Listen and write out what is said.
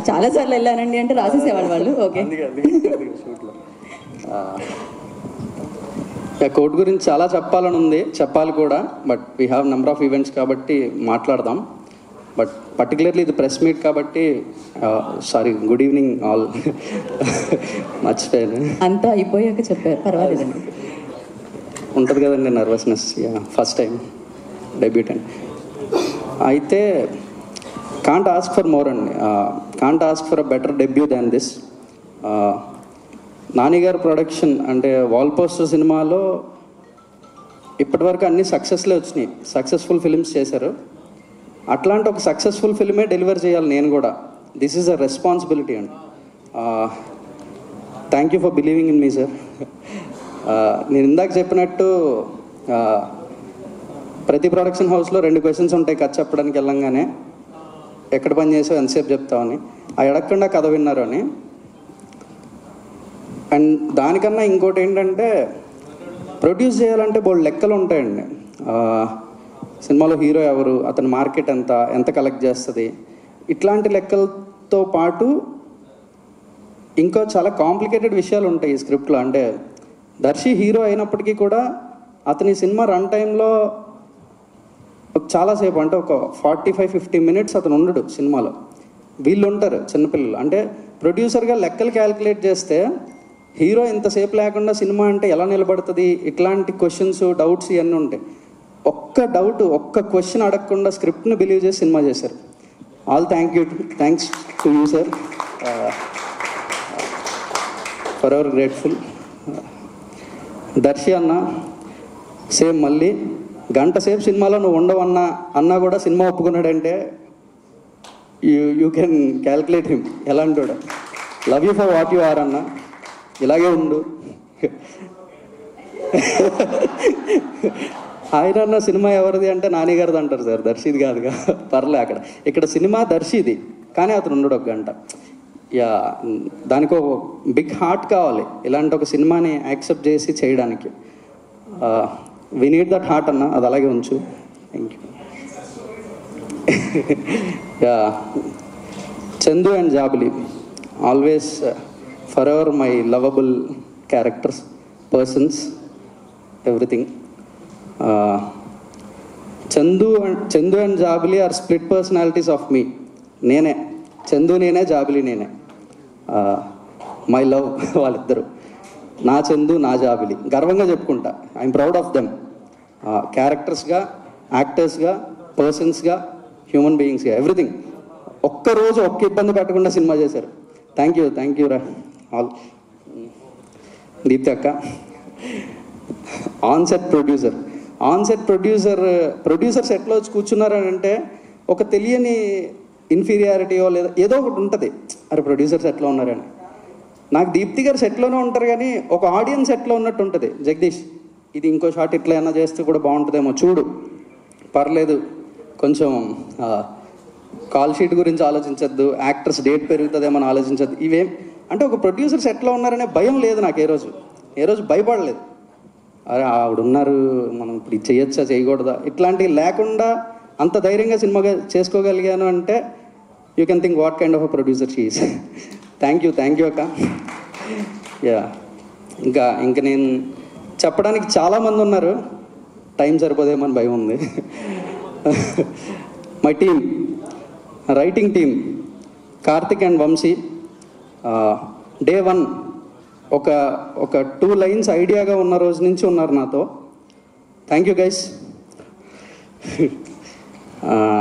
చాలాసార్లు వెళ్ళానండి అంటే రాసేసేవాళ్ళు వాళ్ళు. ఓకే, కోర్టు గురించి చాలా చెప్పాలని ఉంది, చెప్పాలి కూడా. But we have number of events కాబట్టి మాట్లాడదాం. బట్ పర్టికులర్లీ ఇది ప్రెస్ మీట్ కాబట్టి సారీ, గుడ్ ఈవినింగ్ ఆల్. మర్చిపోయాను, అంతా అయిపోయాక చెప్పారు, పర్వాలేదండి. ఉంటుంది కదండి నర్వస్నెస్, ఫస్ట్ టైం డెబ్యూటెంట్ అయితే. కాంట్ ఆస్క్ ఫర్ మోర్ అండి, can't ask for a better debut than this. Nani గారి ప్రొడక్షన్ అంటే వాల్ పోస్టర్ సినిమాలో ఇప్పటివరకు అన్ని సక్సెస్లే వచ్చినాయి, సక్సెస్ఫుల్ ఫిలిమ్స్ చేశారు. అట్లాంటి ఒక సక్సెస్ఫుల్ ఫిల్మే డెలివర్ చేయాలి నేను కూడా. దిస్ ఈజ్ అ రెస్పాన్సిబిలిటీ అండి. Thank you for believing in me sir. నేను ఇందాక చెప్పినట్టు ప్రతి ప్రొడక్షన్ హౌస్లో 2 క్వశ్చన్స్ ఉంటాయి కథ చెప్పడానికి వెళ్ళంగానే. ఎక్కడ పని చేసావు, ఎంతసేపు చెప్తామని, ఆ ఎడకుండా కథ విన్నారు అని. అండ్ దానికన్నా ఇంకోటి ఏంటంటే, ప్రొడ్యూస్ చేయాలంటే బోల్డ్ లెక్కలు ఉంటాయండి. సినిమాలో హీరో ఎవరు, అతని మార్కెట్ ఎంత కలెక్ట్ చేస్తుంది, ఇట్లాంటి లెక్కలతో పాటు ఇంకా చాలా కాంప్లికేటెడ్ విషయాలు ఉంటాయి ఈ స్క్రిప్ట్లో. అంటే దర్శి హీరో అయినప్పటికీ కూడా అతని సినిమా రన్ టైంలో చాలాసేపు, అంటే ఒక 45-50 మినిట్స్ అతను ఉండడు సినిమాలో. వీళ్ళు ఉంటారు చిన్నపిల్లలు. అంటే ప్రొడ్యూసర్గా లెక్కలు క్యాలిక్యులేట్ చేస్తే హీరో ఇంతసేపు లేకుండా సినిమా అంటే ఎలా నిలబడుతుంది, ఇట్లాంటి క్వశ్చన్స్, డౌట్స్ ఇవన్నీ ఉంటాయి. ఒక్క క్వశ్చన్ అడగకుండా స్క్రిప్ట్ని బిలీవ్ చేసి సినిమా చేశారు. All thanks to you sir, forever grateful. Darshi అన్న సేమ్, మళ్ళీ గంట సేపు సినిమాలో నువ్వు ఉండవన్నా అన్నా కూడా సినిమా ఒప్పుకున్నాడంటే యూ కెన్ క్యాల్కులేట్ హిమ్, ఎలాంటి వాడు. Love you for what you are అన్న, ఇలాగే ఉండు. ఆయన అన్న సినిమా ఎవరిది అంటే నాని గారిది అంటారు సార్, దర్శిది కాదుగా. పర్లే, ఇక్కడ సినిమా దర్శిది, కానీ అతను ఉండడు ఒక గంట. దానికి ఒక బిగ్ హార్ట్ కావాలి ఇలాంటి ఒక సినిమాని యాక్సెప్ట్ చేసి చేయడానికి. వి నీడ్ దట్ హార్ట్ అన్న, అది అలాగే ఉంచు. Thank you. Chandu and Jabili always for ever my lovable characters, persons, everything. Chandu and Jabili are split personalities of me. నేనే చందు, నేనే జాబిలి, నేనే. మై లవ్ వాళ్ళిద్దరు, నా చందు, నా జాబిలి. గర్వంగా చెప్పుకుంటా, ఐఎమ్ ప్రౌడ్ ఆఫ్ దెమ్. క్యారెక్టర్స్గా, యాక్టర్స్గా, పర్సన్స్గా, హ్యూమన్ బీయింగ్స్గా, ఎవ్రీథింగ్. ఒక్కరోజు ఒక్క ఇబ్బంది పెట్టకుండా సినిమా చేశారు. థ్యాంక్ యూ రా ఆల్. దీప్తి అక్క, ఆన్ సెట్ ప్రొడ్యూసర్ సెట్లో వచ్చి కూర్చున్నారని అంటే ఒక తెలియని ఇన్ఫీరియారిటీయో లేదా ఏదో ఒకటి ఉంటుంది. అరే ప్రొడ్యూసర్స్ ఎట్లా ఉన్నారని. నాకు దీప్తి గారు సెట్లోనే ఉంటారు, కానీ ఒక ఆడియన్స్ సెట్లో ఉన్నట్టు ఉంటుంది. జగదీష్, ఇది ఇంకో షాట్ ఇట్లా ఏమైనా చేస్తే కూడా బాగుంటుందేమో చూడు, పర్లేదు, కొంచెం కాల్ షీట్ గురించి ఆలోచించద్దు, యాక్టర్స్ డేట్ పెరుగుతుందేమో అని ఆలోచించద్దు. ఇవేం అంటే ఒక ప్రొడ్యూసర్స్ ఎట్లా ఉన్నారనే భయం లేదు నాకు. ఏ రోజు భయపడలేదు. అరే ఆవిడున్నారు, మనం ఇప్పుడు ఇది చేయొచ్చా చేయకూడదా, ఇట్లాంటివి లేకుండా అంత ధైర్యంగా సినిమాగా చేసుకోగలిగాను అంటే you can think what kind of a producer she is. Thank you అక్క. ఇంకా నేను చెప్పడానికి చాలామంది ఉన్నారు, టైం సరిపోదేమో అని భయం ఉంది. My team, writing team, Karthik and Vamsi. Day 1 ఒక 2 లైన్స్ ఐడియాగా ఉన్న రోజు నుంచి ఉన్నారు నాతో. Thank you guys.